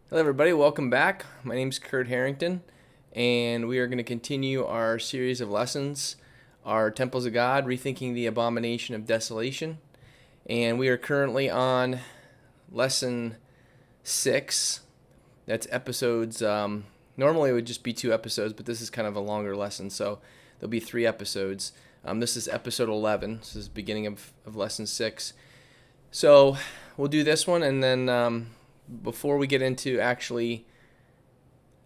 Hello, everybody. Welcome back. My name is Kurt Harrington, and we are going to continue our series of lessons, our Temples of God, Rethinking the Abomination of Desolation. And we are currently on lesson 6. That's episodes. Normally, it would just be 2 episodes, but this is kind of a longer lesson, so there'll be 3 episodes. This is episode 11. This is the beginning of lesson 6. So we'll do this one, and then before we get into actually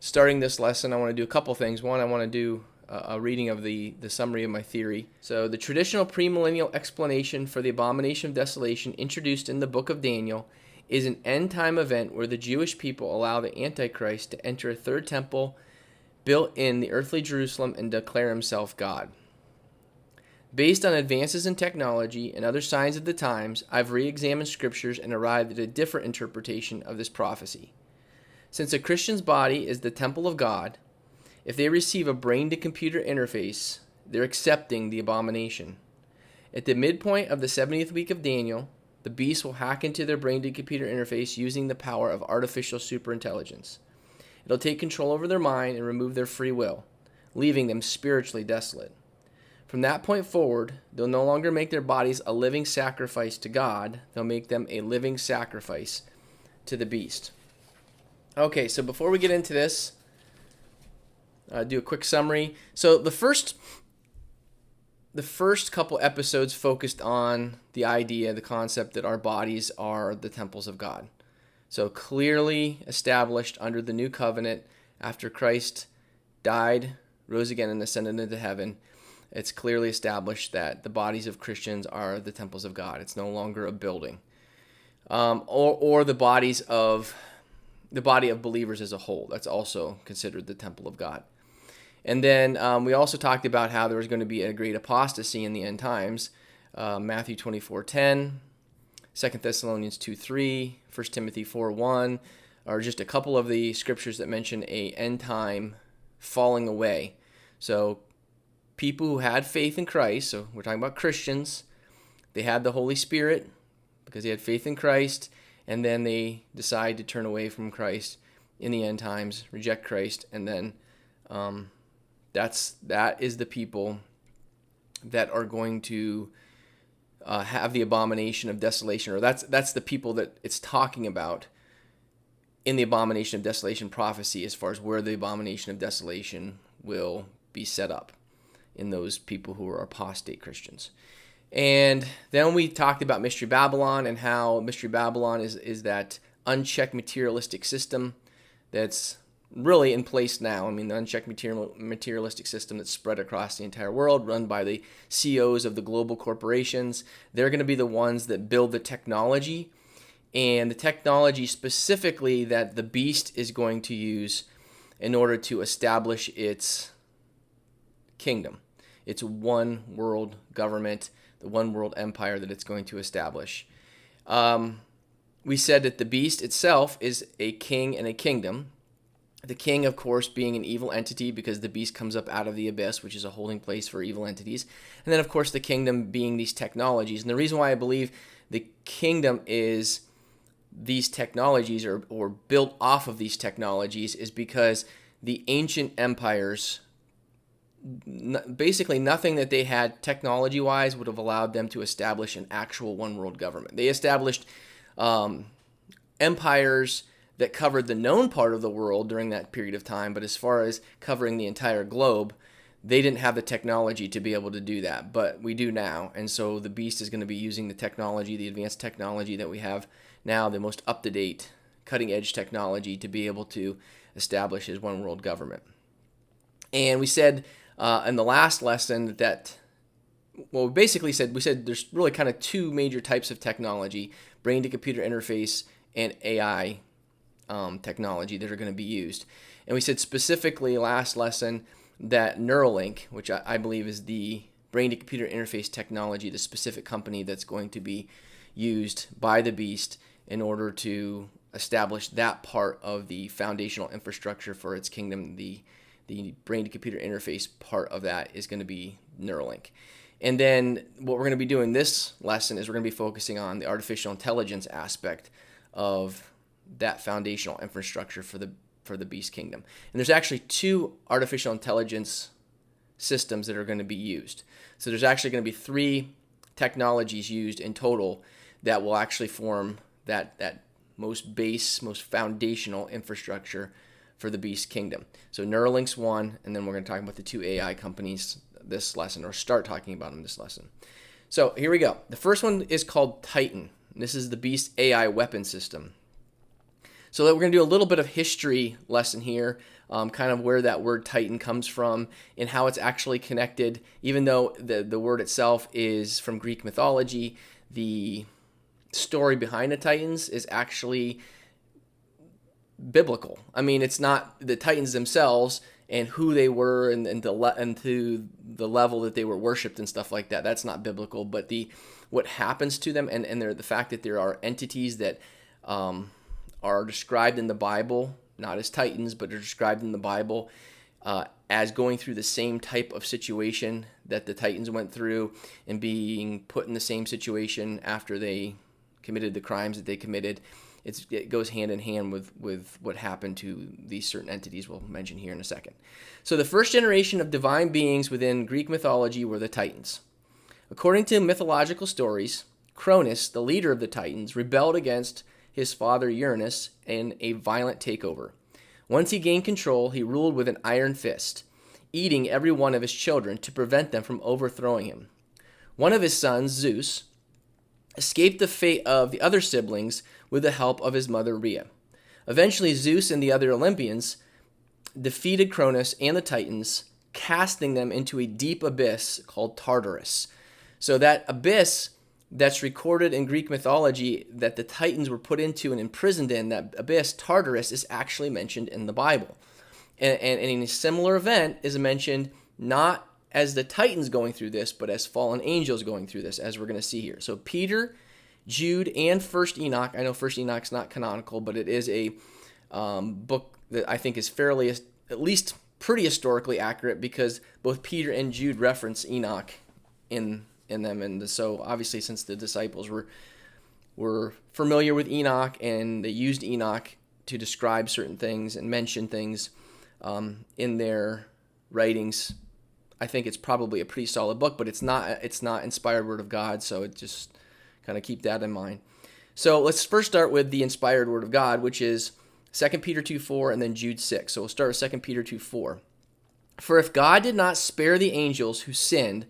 starting this lesson, I want to do a couple things. One, I want to do a reading of the summary of my theory. So the traditional premillennial explanation for the abomination of desolation introduced in the book of Daniel is an end-time event where the Jewish people allow the Antichrist to enter a third temple built in the earthly Jerusalem and declare himself God. Based on advances in technology and other signs of the times, I've re-examined scriptures and arrived at a different interpretation of this prophecy. Since a Christian's body is the temple of God, if they receive a brain-to-computer interface, they're accepting the abomination. At the midpoint of the 70th week of Daniel, the beast will hack into their brain-to-computer interface using the power of artificial superintelligence. It'll take control over their mind and remove their free will, leaving them spiritually desolate. From that point forward, they'll no longer make their bodies a living sacrifice to God. They'll make them a living sacrifice to the beast. Okay, so before we get into this, do a quick summary. So the first couple episodes focused on the idea, the concept that our bodies are the temples of God. So clearly established under the new covenant after Christ died, rose again, and ascended into heaven. It's clearly established that the bodies of Christians are the temples of God. It's no longer a building, or the body of believers as a whole. That's also considered the temple of God. And then we also talked about how there was going to be a great apostasy in the end times. Matthew 24:10, 2 Thessalonians 2:3, 1 Timothy 4:1 are just a couple of the scriptures that mention a end time falling away. So people who had faith in Christ, so we're talking about Christians, they had the Holy Spirit because they had faith in Christ, and then they decide to turn away from Christ in the end times, reject Christ, and then that is the people that are going to have the abomination of desolation, or that's the people that it's talking about in the abomination of desolation prophecy, as far as where the abomination of desolation will be set up in those people who are apostate Christians. And then we talked about Mystery Babylon and how Mystery Babylon is that unchecked materialistic system that's really in place now. I mean, the unchecked materialistic system that's spread across the entire world, run by the CEOs of the global corporations. They're going to be the ones that build the technology, and the technology specifically that the beast is going to use in order to establish its kingdom. It's one world government, the one world empire that it's going to establish. We said that the beast itself is a king and a kingdom. The king, of course, being an evil entity because the beast comes up out of the abyss, which is a holding place for evil entities. And then, of course, the kingdom being these technologies. And the reason why I believe the kingdom is these technologies or built off of these technologies is because the ancient empires, basically nothing that they had technology-wise would have allowed them to establish an actual one-world government. They established empires that covered the known part of the world during that period of time, but as far as covering the entire globe, they didn't have the technology to be able to do that, but we do now. And so the beast is going to be using the technology, the advanced technology that we have now, the most up-to-date, cutting-edge technology to be able to establish his one-world government. And we said in the last lesson we basically said there's really kind of two major types of technology: brain-to-computer interface and AI technology that are going to be used. And we said specifically last lesson that Neuralink, which I believe is the brain-to-computer interface technology, the specific company that's going to be used by the beast in order to establish that part of the foundational infrastructure for its kingdom, the brain-to-computer interface part of that is going to be Neuralink. And then what we're going to be doing this lesson is we're going to be focusing on the artificial intelligence aspect of that foundational infrastructure for the beast kingdom. And there's actually 2 artificial intelligence systems that are going to be used. So there's actually going to be 3 technologies used in total that will actually form that most base, most foundational infrastructure for the beast kingdom. So Neuralink's one, and then we're going to talk about the 2 AI companies this lesson, or start talking about them this lesson. So here we go. The first one is called Titan. This is the beast AI weapon system. So we're going to do a little bit of history lesson here, kind of where that word Titan comes from and how it's actually connected. Even though the word itself is from Greek mythology, the story behind the Titans is actually biblical. I mean, it's not the Titans themselves and who they were and to the level that they were worshipped and stuff like that. That's not biblical, but what happens to them and the fact that there are entities that are described in the Bible, not as Titans, but are described in the Bible as going through the same type of situation that the Titans went through and being put in the same situation after they committed the crimes that they committed. It goes hand in hand with what happened to these certain entities we'll mention here in a second. So the first generation of divine beings within Greek mythology were the Titans. According to mythological stories, Cronus, the leader of the Titans, rebelled against his father Uranus in a violent takeover. Once he gained control, he ruled with an iron fist, eating every one of his children to prevent them from overthrowing him. One of his sons, Zeus, escaped the fate of the other siblings with the help of his mother Rhea. Eventually, Zeus and the other Olympians defeated Cronus and the Titans, casting them into a deep abyss called Tartarus. So that abyss that's recorded in Greek mythology that the Titans were put into and imprisoned in, that abyss, Tartarus, is actually mentioned in the Bible. And in a similar event is mentioned not as the Titans going through this, but as fallen angels going through this, as we're going to see here. So Peter, Jude, and 1st Enoch. I know 1st Enoch's not canonical, but it is a book that I think is fairly, at least pretty historically accurate, because both Peter and Jude reference Enoch in them. And so obviously, since the disciples were familiar with Enoch and they used Enoch to describe certain things and mention things in their writings, I think it's probably a pretty solid book, but it's not inspired word of God, so it just kind of keep that in mind. So let's first start with the inspired word of God, which is 2 Peter 2:4 and then Jude 6. So we'll start with 2 Peter 2:4. For if God did not spare the angels who sinned,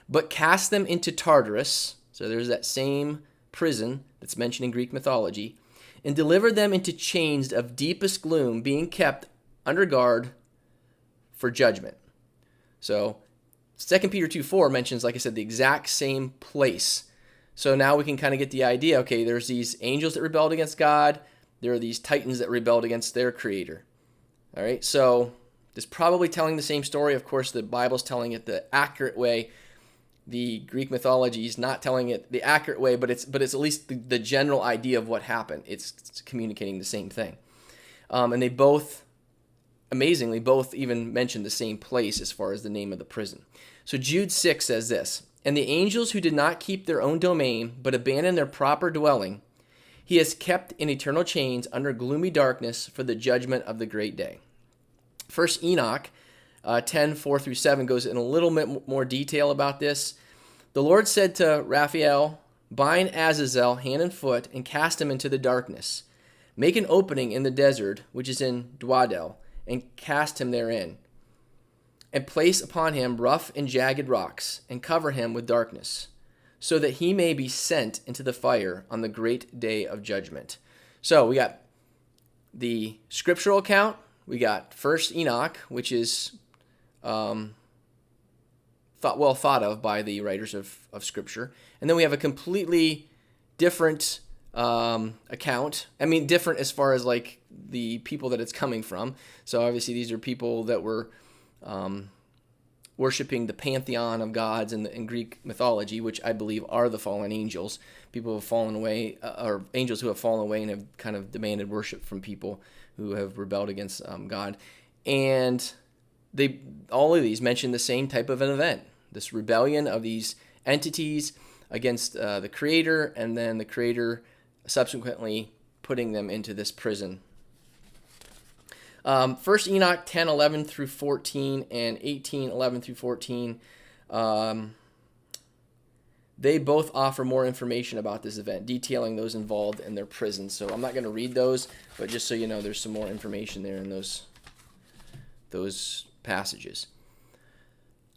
but cast them into Tartarus, so there's that same prison that's mentioned in Greek mythology, and delivered them into chains of deepest gloom, being kept under guard for judgment. So 2 Peter 2:4 mentions, like I said, the exact same place. So now we can kind of get the idea, okay, there's these angels that rebelled against God, there are these Titans that rebelled against their creator. All right, so it's probably telling the same story. Of course, the Bible's telling it the accurate way. The Greek mythology is not telling it the accurate way, but it's at least the general idea of what happened. It's communicating the same thing. And they both, amazingly, both even mention the same place as far as the name of the prison. So Jude 6 says this, and the angels who did not keep their own domain, but abandoned their proper dwelling, he has kept in eternal chains under gloomy darkness for the judgment of the great day. 1st Enoch 10:4-7 goes in a little bit more detail about this. The Lord said to Raphael, bind Azazel hand and foot and cast him into the darkness. Make an opening in the desert, which is in Dwadel, and cast him therein. And place upon him rough and jagged rocks, and cover him with darkness, so that he may be sent into the fire on the great day of judgment. So we got the scriptural account. We got 1st Enoch, which is thought of by the writers of Scripture. And then we have a completely different account. I mean, different as far as like the people that it's coming from. So obviously these are people that were worshiping the pantheon of gods in Greek mythology, which I believe are the fallen angels. People who have fallen away, or angels who have fallen away and have kind of demanded worship from people who have rebelled against God. And all of these mention the same type of an event, this rebellion of these entities against the Creator, and then the Creator subsequently putting them into this prison. First Enoch 10:11-14 and 18:11-14. They both offer more information about this event, detailing those involved in their prison. So I'm not going to read those, but just so you know, there's some more information there in those passages.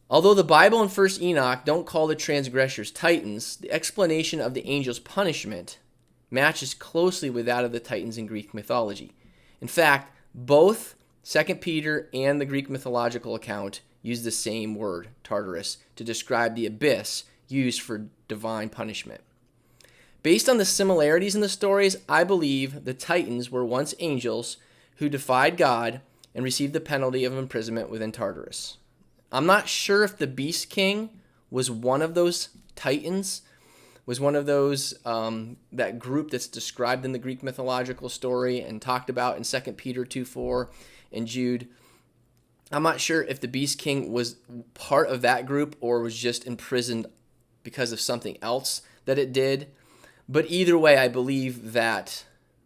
Although the Bible and First Enoch don't call the transgressors Titans, the explanation of the angels' punishment matches closely with that of the Titans in Greek mythology. In fact, both 2 Peter and the Greek mythological account use the same word, Tartarus, to describe the abyss used for divine punishment. Based on the similarities in the stories, I believe the Titans were once angels who defied God and received the penalty of imprisonment within Tartarus. I'm not sure if the Beast King was one of those Titans, was one of those, that group that's described in the Greek mythological story and talked about in 2 Peter 2:4 and Jude. I'm not sure if the Beast King was part of that group or was just imprisoned because of something else that it did. But either way, I believe that,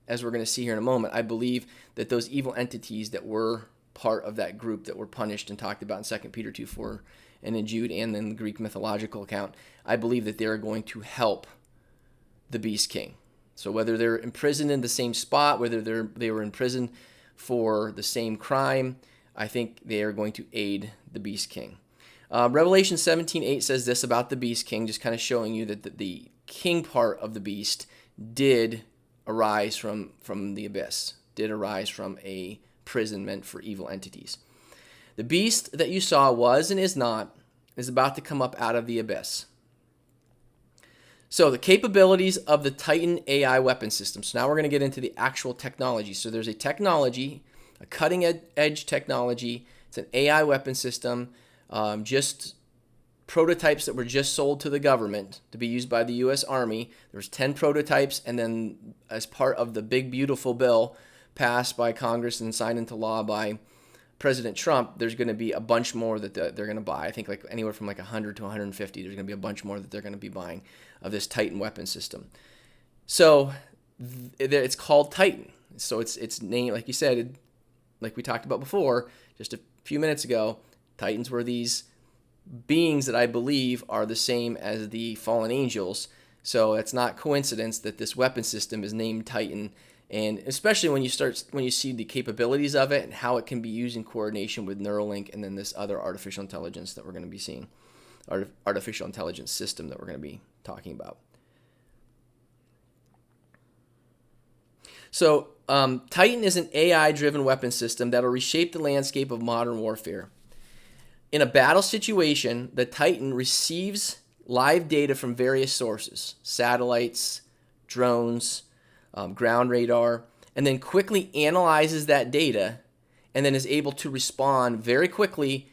as we're going to see here in a moment, I believe that those evil entities that were part of that group that were punished and talked about in 2 Peter 2:4 and in Jude and in the Greek mythological account, I believe that they are going to help the Beast King. So whether they're imprisoned in the same spot, whether they were imprisoned for the same crime, I think they are going to aid the Beast King. Revelation 17:8 says this about the Beast King, just kind of showing you that the king part of the beast did arise from the abyss, did arise from a prison meant for evil entities. The beast that you saw was and is about to come up out of the abyss. So the capabilities of the Titan AI weapon system. So now we're going to get into the actual technology. So there's a technology, a cutting edge technology. It's an AI weapon system. Just prototypes that were just sold to the government to be used by the U.S. Army. There's 10 prototypes, and then as part of the big, beautiful bill passed by Congress and signed into law by President Trump, there's going to be a bunch more that they're going to buy. I think like anywhere from like 100 to 150. There's going to be a bunch more that they're going to be buying of this Titan weapon system. So it's called Titan. So it's named, like you said, like we talked about before, just a few minutes ago, Titans were these beings that I believe are the same as the fallen angels. So it's not coincidence that this weapon system is named Titan. And especially when you see the capabilities of it and how it can be used in coordination with Neuralink and then this other artificial intelligence that we're going to be seeing, artificial intelligence system that we're going to be talking about. So Titan is an AI-driven weapon system that will reshape the landscape of modern warfare. In a battle situation, the Titan receives live data from various sources, satellites, drones, ground radar, and then quickly analyzes that data and then is able to respond very quickly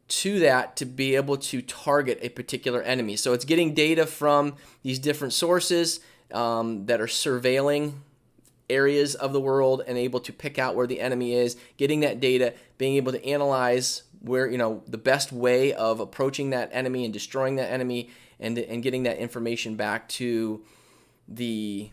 to that to be able to target a particular enemy. So it's getting data from these different sources that are surveilling areas of the world and able to pick out where the enemy is, getting that data, being able to analyze where, the best way of approaching that enemy and destroying that enemy and getting that information back to the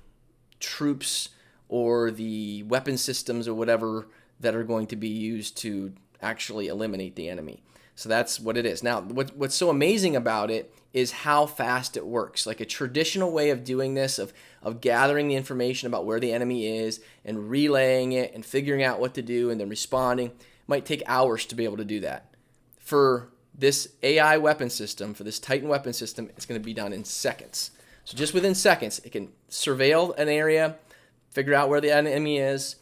troops or the weapon systems or whatever that are going to be used to actually eliminate the enemy. So that's what it is. Now, what's so amazing about it is how fast it works. Like a traditional way of doing this, of gathering the information about where the enemy is and relaying it and figuring out what to do and then responding, might take hours to be able to do that. For this AI weapon system, for this Titan weapon system, it's going to be done in seconds. So just within seconds, it can surveil an area, figure out where the enemy is,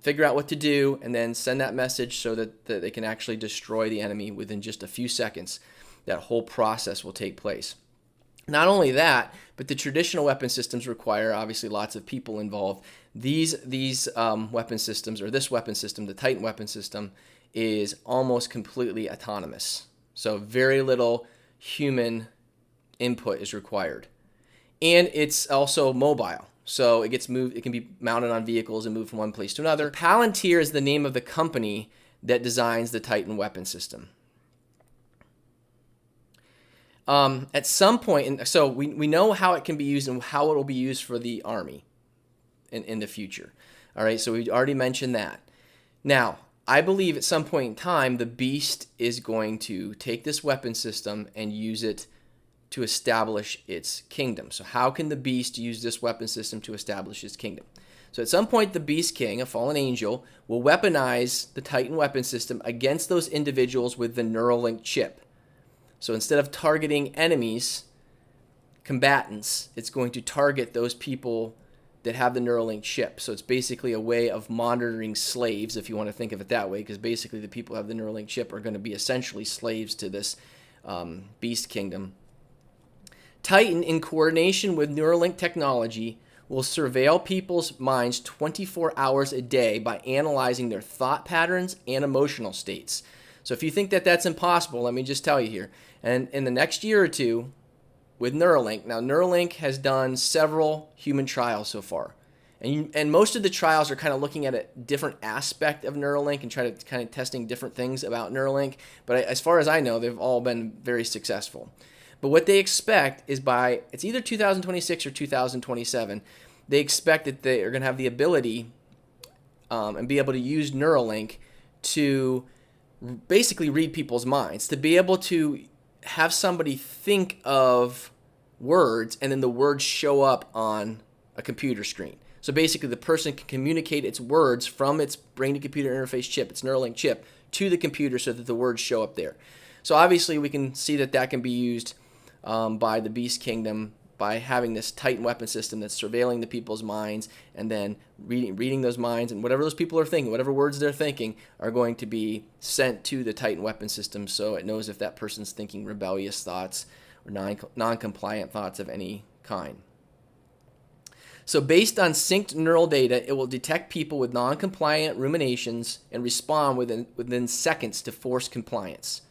figure out what to do, and then send that message so that they can actually destroy the enemy within just a few seconds. That whole process will take place. Not only that, but the traditional weapon systems require obviously lots of people involved. These weapon systems, or this weapon system, the Titan weapon system, is almost completely autonomous. So very little human input is required. And it's also mobile. So it gets moved, it can be mounted on vehicles and moved from one place to another. Palantir is the name of the company that designs the Titan weapon system. At some point, so we know how it can be used and how it will be used for the Army. in the future. All right, so we already mentioned that. Now, I believe at some point in time, the beast is going to take this weapon system and use it to establish its kingdom. So how can the beast use this weapon system to establish its kingdom? So at some point, the Beast King, a fallen angel, will weaponize the Titan weapon system against those individuals with the Neuralink chip. So instead of targeting enemies, combatants, it's going to target those people that have the Neuralink chip. So it's basically a way of monitoring slaves, if you want to think of it that way, because basically the people who have the Neuralink chip are going to be essentially slaves to this Beast Kingdom. Titan, in coordination with Neuralink technology, will surveil people's minds 24 hours a day by analyzing their thought patterns and emotional states. So if you think that that's impossible, let me just tell you here. And in the next year or two, with Neuralink, now Neuralink has done several human trials so far. And most of the trials are kind of looking at a different aspect of Neuralink and trying to kind of testing different things about Neuralink. But as far as I know, they've all been very successful. But what they expect is by, it's either 2026 or 2027, they expect that they are going to have the ability and be able to use Neuralink to basically read people's minds, to be able to have somebody think of words and then the words show up on a computer screen. So basically the person can communicate its words from its brain-to-computer interface chip, its Neuralink chip, to the computer so that the words show up there. So obviously we can see that that can be used by the Beast Kingdom by having this Titan weapon system that's surveilling the people's minds and then reading those minds, and whatever those people are thinking, whatever words they're thinking, are going to be sent to the Titan weapon system so it knows if that person's thinking rebellious thoughts or non-compliant thoughts of any kind. So based on synced neural data, it will detect people with non-compliant ruminations and respond within seconds to forced compliance.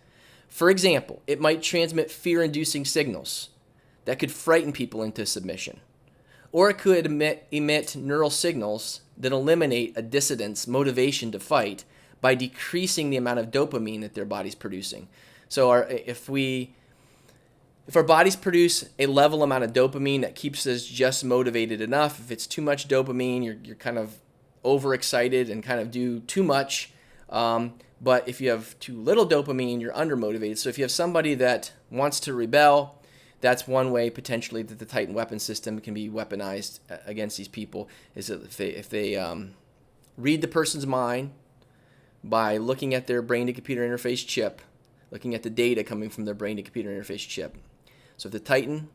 For example, it might transmit fear-inducing signals that could frighten people into submission. Or it could emit neural signals that eliminate a dissident's motivation to fight by decreasing the amount of dopamine that their body's producing. So if our bodies produce a level amount of dopamine that keeps us just motivated enough, if it's too much dopamine, you're kind of overexcited and kind of do too much. But if you have too little dopamine, you're undermotivated. So if you have somebody that wants to rebel, that's one way potentially that the Titan weapon system can be weaponized against these people, is that if they read the person's mind by looking at their brain-to-computer interface chip, looking at the data coming from their brain-to-computer interface chip. So if the Titan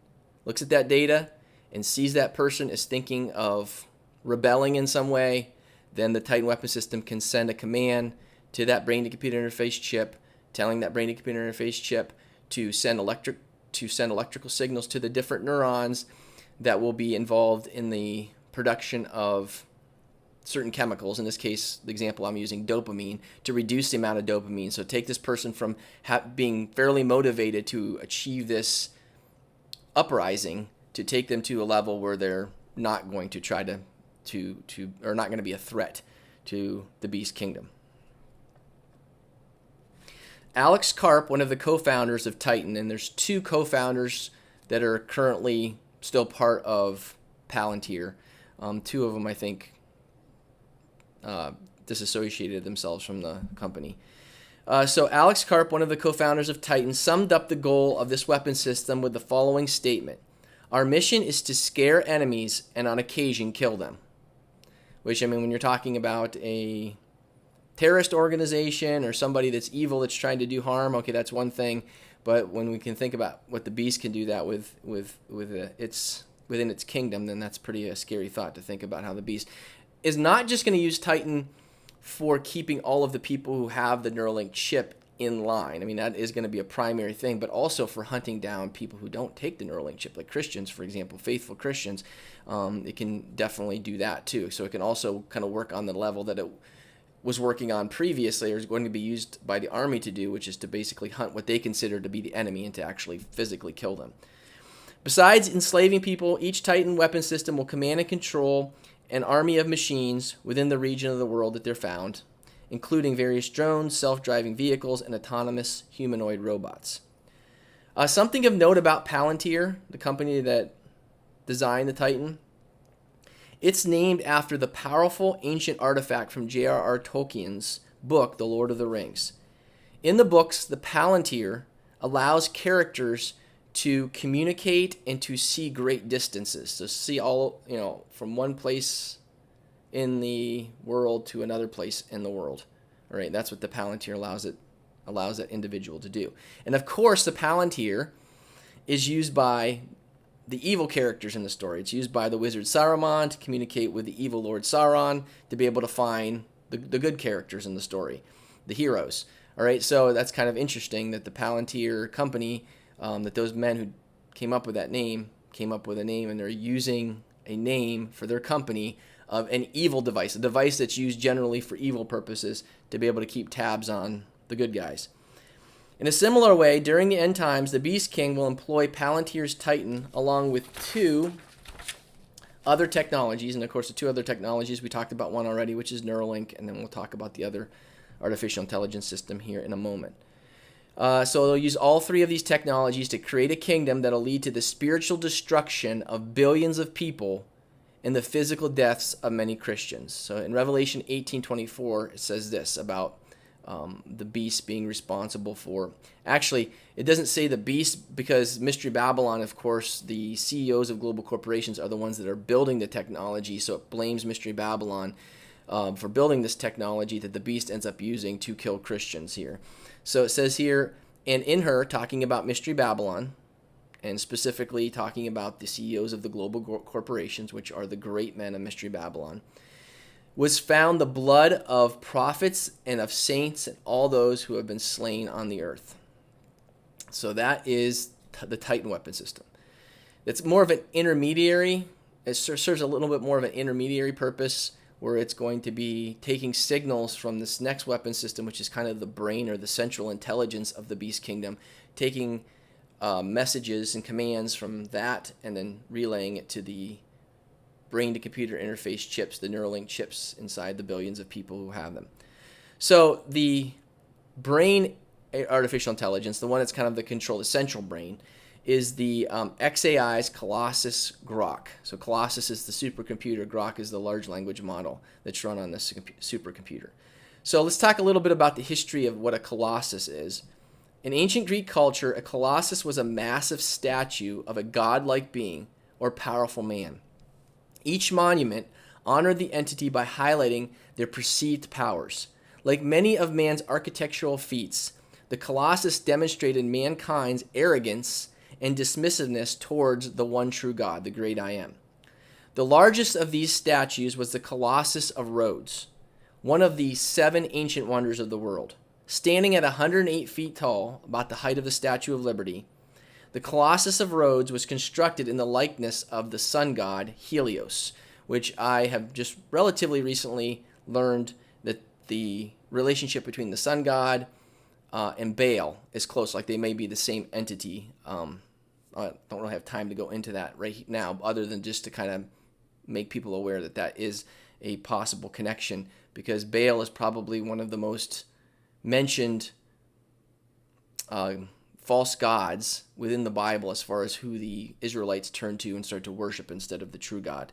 looks at that data and sees that person is thinking of rebelling in some way, then the Titan weapon system can send a command to that brain-to-computer interface chip, telling that brain-to-computer interface chip to send electrical signals to the different neurons that will be involved in the production of certain chemicals. In this case, the example I'm using, dopamine, to reduce the amount of dopamine. So take this person from being fairly motivated to achieve this uprising to take them to a level where they're not going to try to or not going to be a threat to the Beast Kingdom. Alex Karp, one of the co-founders of Titan, and there's two co-founders that are currently still part of Palantir. Two of them, I think, disassociated themselves from the company. So Alex Karp, one of the co-founders of Titan, summed up the goal of this weapon system with the following statement: "Our mission is to scare enemies and on occasion kill them." Which, I mean, when you're talking about a terrorist organization or somebody that's evil that's trying to do harm, okay, that's one thing. But when we can think about what the beast can do that with its within its kingdom, then that's pretty a scary thought to think about how the beast is not just going to use Titan for keeping all of the people who have the Neuralink chip in line. I mean, that is going to be a primary thing, but also for hunting down people who don't take the Neuralink chip, like Christians, for example, faithful Christians. It can definitely do that too. So it can also kind of work on the level that it was working on previously, or is going to be used by the army to do, which is to basically hunt what they consider to be the enemy and to actually physically kill them. Besides enslaving people, each Titan weapon system will command and control an army of machines within the region of the world that they're found, including various drones, self-driving vehicles, and autonomous humanoid robots. Something of note about Palantir, the company that designed the Titan, It's named after the powerful ancient artifact from J.R.R. Tolkien's book, The Lord of the Rings. In the books, the Palantir allows characters to communicate and to see great distances. So see all, from one place in the world to another place in the world. All right, that's what the Palantir allows that individual to do. And of course, the Palantir is used by the evil characters in the story. It's used by the wizard Saruman to communicate with the evil Lord Sauron to be able to find the good characters in the story, the heroes. All right, so that's kind of interesting that the Palantir company, that those men who came up with that name, came up with a name, and they're using a name for their company of an evil device, a device that's used generally for evil purposes to be able to keep tabs on the good guys. In a similar way, during the end times, the Beast King will employ Palantir's Titan along with two other technologies. And of course, the two other technologies, we talked about one already, which is Neuralink, and then we'll talk about the other artificial intelligence system here in a moment. So they'll use all three of these technologies to create a kingdom that'll lead to the spiritual destruction of billions of people and the physical deaths of many Christians. So in Revelation 18:24, it says this about the beast being responsible for. Actually, it doesn't say the beast because Mystery Babylon, of course, the CEOs of global corporations are the ones that are building the technology, so it blames Mystery Babylon for building this technology that the beast ends up using to kill Christians here. So it says here, and in her, talking about Mystery Babylon, and specifically talking about the CEOs of the global corporations, which are the great men of Mystery Babylon, was found the blood of prophets and of saints and all those who have been slain on the earth. So that is the Titan weapon system. It's more of an intermediary. It serves a little bit more of an intermediary purpose where it's going to be taking signals from this next weapon system, which is kind of the brain or the central intelligence of the Beast Kingdom, taking messages and commands from that and then relaying it to the brain-to-computer interface chips, the Neuralink chips inside the billions of people who have them. So the brain artificial intelligence, the one that's kind of the control, the central brain, is the xAI's Colossus Grok. So Colossus is the supercomputer. Grok is the large language model that's run on this supercomputer. So let's talk a little bit about the history of what a colossus is. In ancient Greek culture, a colossus was a massive statue of a godlike being or powerful man. Each monument honored the entity by highlighting their perceived powers. Like many of man's architectural feats, the Colossus demonstrated mankind's arrogance and dismissiveness towards the one true God, the great I Am. The largest of these statues was the Colossus of Rhodes, one of the 7 ancient wonders of the world. Standing at 108 feet tall, about the height of the Statue of Liberty, the Colossus of Rhodes was constructed in the likeness of the sun god Helios, which I have just relatively recently learned that the relationship between the sun god and Baal is close, like they may be the same entity. I don't really have time to go into that right now, other than just to kind of make people aware that that is a possible connection, because Baal is probably one of the most mentioned false gods within the Bible as far as who the Israelites turned to and started to worship instead of the true God.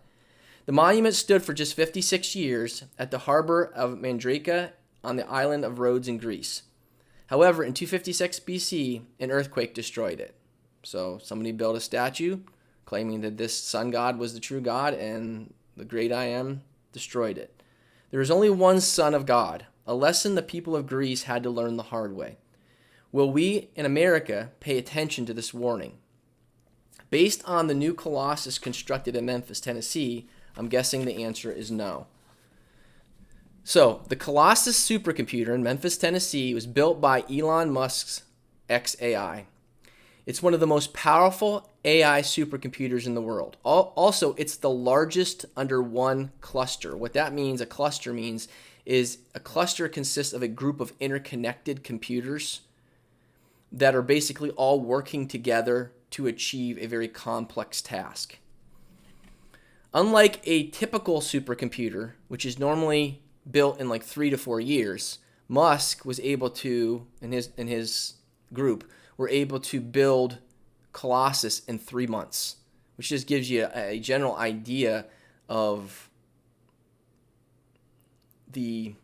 The monument stood for just 56 years at the harbor of Mandraka on the island of Rhodes in Greece. However, in 256 BC, an earthquake destroyed it. So somebody built a statue claiming that this sun god was the true God, and the great I Am destroyed it. There is only one Son of God, a lesson the people of Greece had to learn the hard way. Will we in America pay attention to this warning? Based on the new Colossus constructed in Memphis, Tennessee, I'm guessing the answer is no. So, the Colossus supercomputer in Memphis, Tennessee was built by Elon Musk's xAI. It's one of the most powerful AI supercomputers in the world. Also, it's the largest under one cluster. What that means, a cluster means, is a cluster consists of a group of interconnected computers that are basically all working together to achieve a very complex task. Unlike a typical supercomputer, which is normally built in like 3 to 4 years, Musk was able to, in his group, were able to build Colossus in 3 months, which just gives you a general idea of the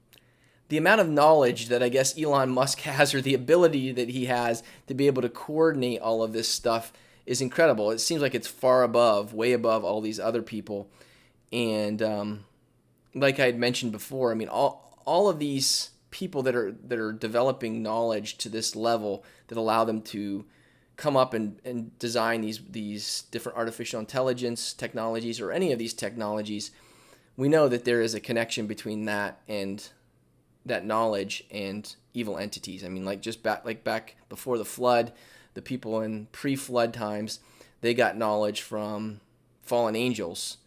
amount of knowledge that I guess Elon Musk has, or the ability that he has to be able to coordinate all of this stuff, is incredible. It seems like it's far above, way above all these other people. And like I had mentioned before, I mean, all of these people that are developing knowledge to this level that allow them to come up and design these different artificial intelligence technologies, or any of these technologies, we know that there is a connection between that knowledge and evil entities. I mean, like back before the flood, the people in pre-flood times, they got knowledge from fallen angels,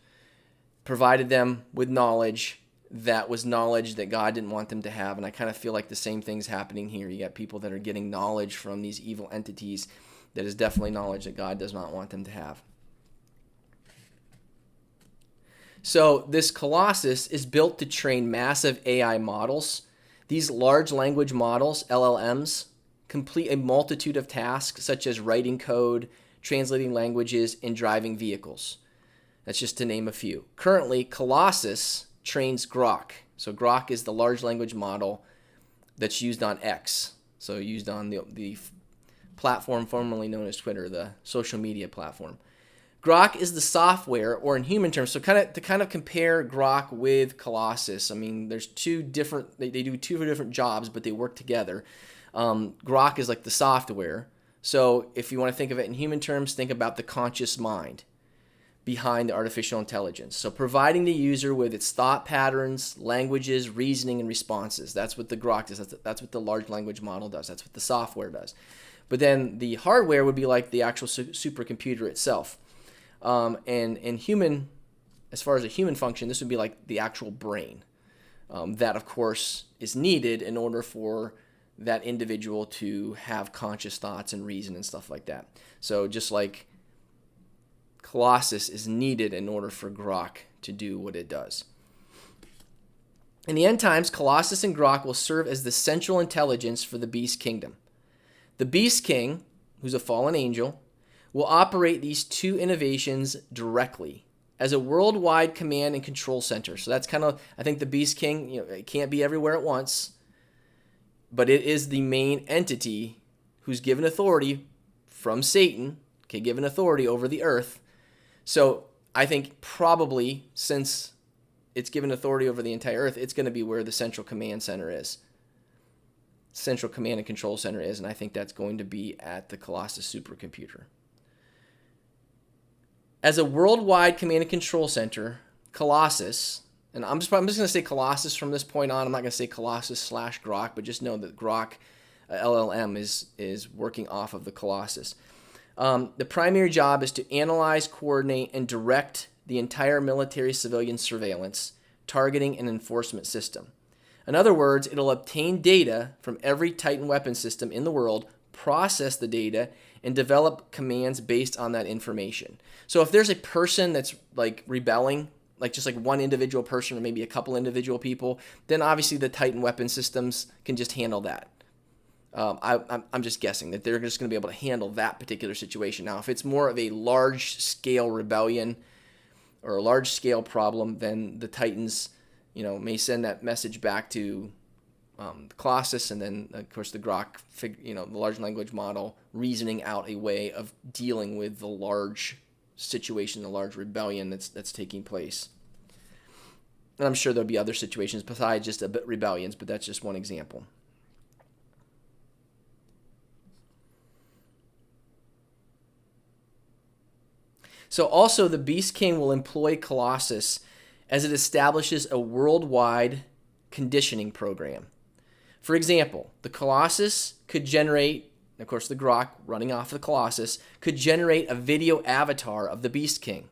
provided them with knowledge that was knowledge that God didn't want them to have. And I kind of feel like the same thing's happening here. You got people that are getting knowledge from these evil entities that is definitely knowledge that God does not want them to have. So this Colossus is built to train massive AI models. These large language models, LLMs, complete a multitude of tasks such as writing code, translating languages, and driving vehicles. That's just to name a few. Currently, Colossus trains Grok. So Grok is the large language model that's used on X. So used on the platform formerly known as Twitter, the social media platform. Grok is the software, or in human terms, so to compare Grok with Colossus, I mean, there's two different, they do two different jobs, but they work together. Grok is like the software. So if you want to think of it in human terms, think about the conscious mind behind the artificial intelligence. So providing the user with its thought patterns, languages, reasoning, and responses. That's what the Grok does. That's what the large language model does. That's what the software does. But then the hardware would be like the actual supercomputer itself. And human, as far as a human function, this would be like the actual brain. That, of course, is needed in order for that individual to have conscious thoughts and reason and stuff like that. So just like Colossus is needed in order for Grok to do what it does. In the end times, Colossus and Grok will serve as the central intelligence for the Beast Kingdom. The Beast King, who's a fallen angel, will operate these two innovations directly as a worldwide command and control center. So that's kind of, I think the Beast King, it can't be everywhere at once, but it is the main entity who's given authority from Satan, given authority over the earth. So I think probably, since it's given authority over the entire earth, it's going to be where the central command center is. Central command and control center is, and I think that's going to be at the Colossus supercomputer. As a worldwide command and control center, Colossus, and I'm just going to say Colossus from this point on. I'm not going to say Colossus/Grok, but just know that Grok LLM is working off of the Colossus. The primary job is to analyze, coordinate, and direct the entire military civilian surveillance, targeting, and enforcement system. In other words, it'll obtain data from every Titan weapon system in the world, process the data, and develop commands based on that information. So if there's a person that's like rebelling, like just like one individual person or maybe a couple individual people, then obviously the Titan weapon systems can just handle that. I'm just guessing that they're just going to be able to handle that particular situation. Now, if it's more of a large-scale rebellion or a large-scale problem, then the Titans, may send that message back to the Colossus, and then, of course, the Grok, the large language model, reasoning out a way of dealing with the large situation, the large rebellion that's taking place. And I'm sure there'll be other situations besides just rebellions, but that's just one example. So also the Beast King will employ Colossus as it establishes a worldwide conditioning program. For example, the Colossus could generate, of course the Grok running off the Colossus, could generate a video avatar of the Beast King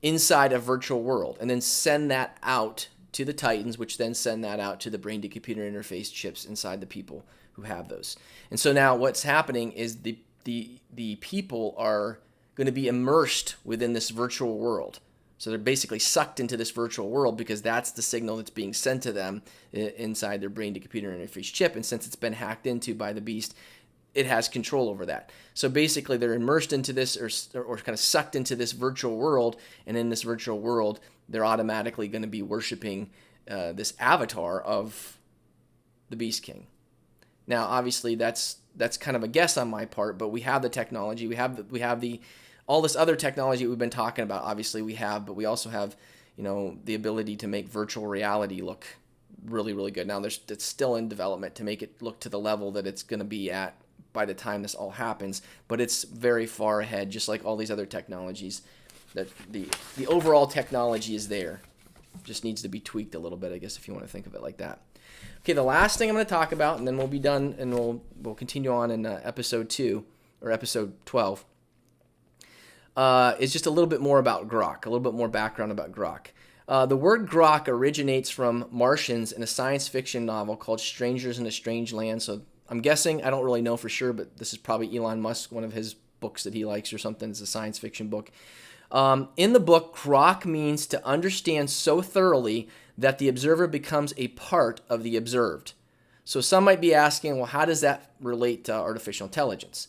inside a virtual world and then send that out to the Titans, which then send that out to the brain-to-computer interface chips inside the people who have those. And so now what's happening is the people are going to be immersed within this virtual world. So they're basically sucked into this virtual world because that's the signal that's being sent to them inside their brain-to-computer interface chip. And since it's been hacked into by the Beast, it has control over that. So basically they're immersed into this or kind of sucked into this virtual world. And in this virtual world, they're automatically going to be worshiping this avatar of the Beast King. Now, obviously, that's kind of a guess on my part, but we have the technology, we have the all this other technology we've been talking about. Obviously, we have, but we also have, the ability to make virtual reality look really, really good. Now, it's still in development to make it look to the level that it's going to be at by the time this all happens, but it's very far ahead, just like all these other technologies. That the overall technology is there, just needs to be tweaked a little bit, I guess, if you want to think of it like that. Okay, the last thing I'm going to talk about, and then we'll be done, and we'll continue on in episode 2 or episode 12. Is just a little bit more about Grok, a little bit more background about Grok. The word Grok originates from Martians in a science fiction novel called Strangers in a Strange Land. So I'm guessing, I don't really know for sure, but this is probably Elon Musk, one of his books that he likes or something. It's a science fiction book. In the book, Grok means to understand so thoroughly that the observer becomes a part of the observed. So some might be asking, well, how does that relate to artificial intelligence?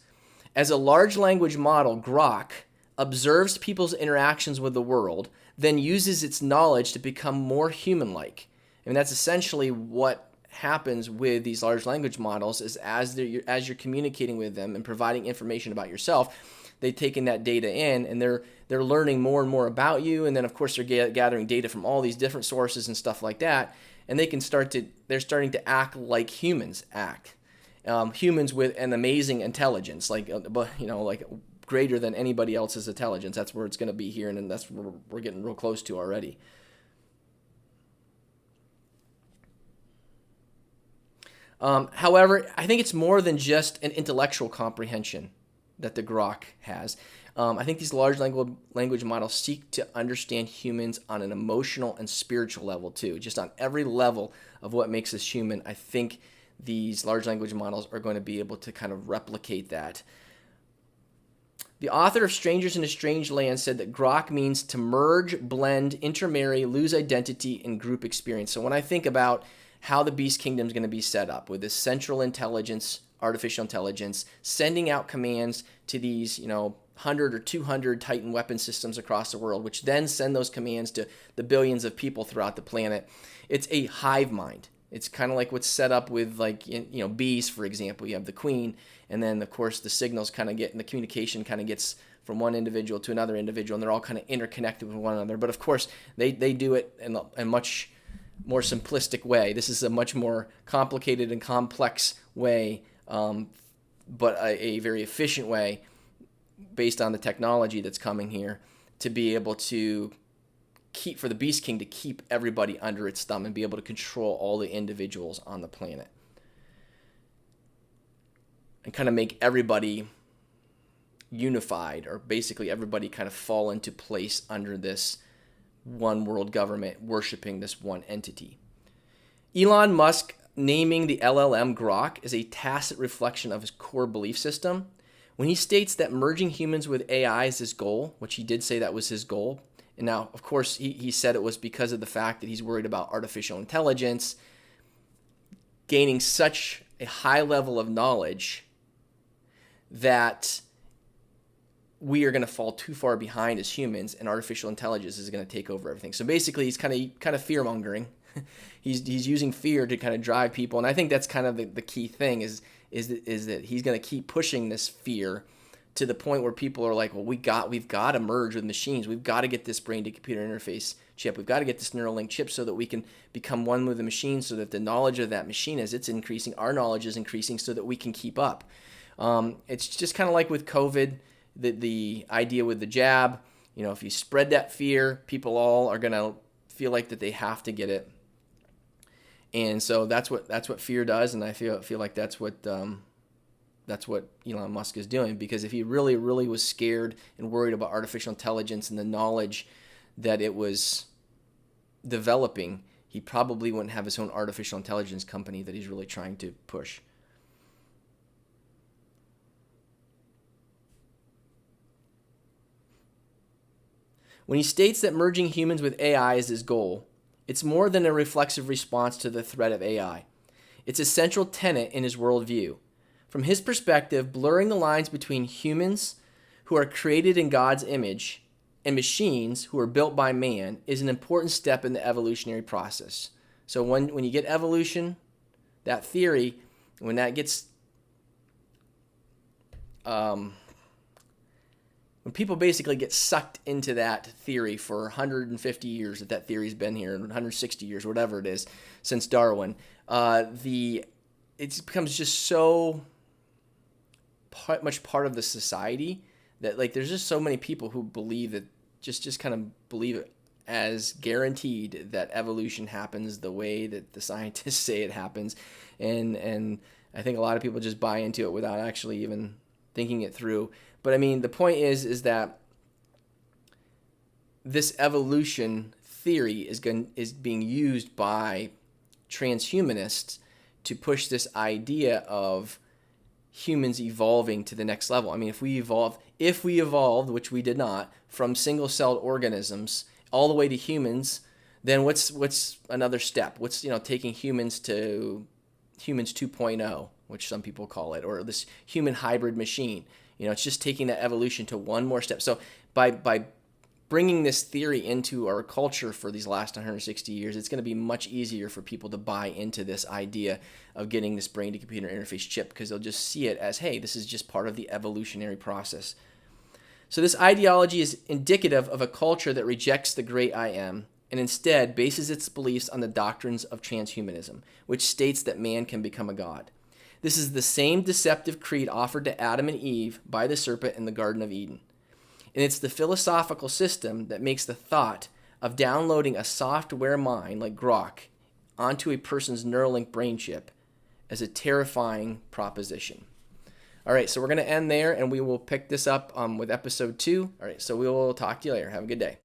As a large language model, Grok observes people's interactions with the world, then uses its knowledge to become more human-like. I mean, that's essentially what happens with these large language models, is as you're communicating with them and providing information about yourself, they've taken that data in, and they're learning more and more about you. And then, of course, they're gathering data from all these different sources and stuff like that. And they're starting to act like humans act. Humans with an amazing intelligence, like greater than anybody else's intelligence. That's where it's going to be here, and that's where we're getting real close to already. However, I think it's more than just an intellectual comprehension that the Grok has. I think these large language models seek to understand humans on an emotional and spiritual level too. Just on every level of what makes us human, I think these large language models are going to be able to kind of replicate that. The author of Strangers in a Strange Land said that Grok means to merge, blend, intermarry, lose identity, and group experience. So when I think about how the Beast Kingdom is going to be set up with this central intelligence, artificial intelligence, sending out commands to these, 100 or 200 Titan weapon systems across the world, which then send those commands to the billions of people throughout the planet. It's a hive mind. It's kind of like what's set up with, bees, for example. You have the queen, and then, of course, the signals kind of the communication kind of gets from one individual to another individual, and they're all kind of interconnected with one another. But, of course, they do it in a much more simplistic way. This is a much more complicated and complex way, but a very efficient way based on the technology that's coming here to be able to for the Beast King to keep everybody under its thumb and be able to control all the individuals on the planet and kind of make everybody unified, or basically everybody kind of fall into place under this one world government worshiping this one entity. Elon Musk naming the LLM Grok is a tacit reflection of his core belief system. When he states that merging humans with AI is his goal, which he did say that was his goal, and now, of course, he said it was because of the fact that he's worried about artificial intelligence gaining such a high level of knowledge that we are going to fall too far behind as humans, and artificial intelligence is going to take over everything. So basically, he's kind of fear-mongering. he's using fear to kind of drive people, and I think that's kind of the key thing is that he's going to keep pushing this fear to the point where people are like, well, we've got to merge with machines. We've got to get this brain-to-computer interface chip. We've got to get this Neuralink chip so that we can become one with the machine, so that the knowledge of that machine, as it's increasing, our knowledge is increasing so that we can keep up. It's just kind of like with COVID, the idea with the jab. If you spread that fear, people all are going to feel like that they have to get it. And so that's what fear does, and I feel like that's what Elon Musk is doing, because if he really, really was scared and worried about artificial intelligence and the knowledge that it was developing, he probably wouldn't have his own artificial intelligence company that he's really trying to push. When he states that merging humans with AI is his goal, it's more than a reflexive response to the threat of AI. It's a central tenet in his worldview. From his perspective, blurring the lines between humans who are created in God's image and machines who are built by man is an important step in the evolutionary process. So when you get evolution, that theory, when that gets when people basically get sucked into that theory for 150 years that theory's been here, 160 years, whatever it is, since Darwin, it becomes just so much part of the society that like there's just so many people who believe that just kind of believe it as guaranteed that evolution happens the way that the scientists say it happens, and I think a lot of people just buy into it without actually even thinking it through. But I mean, the point is that this evolution theory is being used by transhumanists to push this idea of humans evolving to the next level. I mean, if we evolved, which we did not, from single-celled organisms all the way to humans, then what's another step? What's, taking humans to humans 2.0, which some people call it, or this human hybrid machine. It's just taking that evolution to one more step. So by bringing this theory into our culture for these last 160 years, it's going to be much easier for people to buy into this idea of getting this brain-to-computer interface chip, because they'll just see it as, hey, this is just part of the evolutionary process. So this ideology is indicative of a culture that rejects the great I am and instead bases its beliefs on the doctrines of transhumanism, which states that man can become a god. This is the same deceptive creed offered to Adam and Eve by the serpent in the Garden of Eden. And it's the philosophical system that makes the thought of downloading a software mind like Grok onto a person's Neuralink brain chip as a terrifying proposition. All right, so we're going to end there, and we will pick this up with episode 2. All right, so we will talk to you later. Have a good day.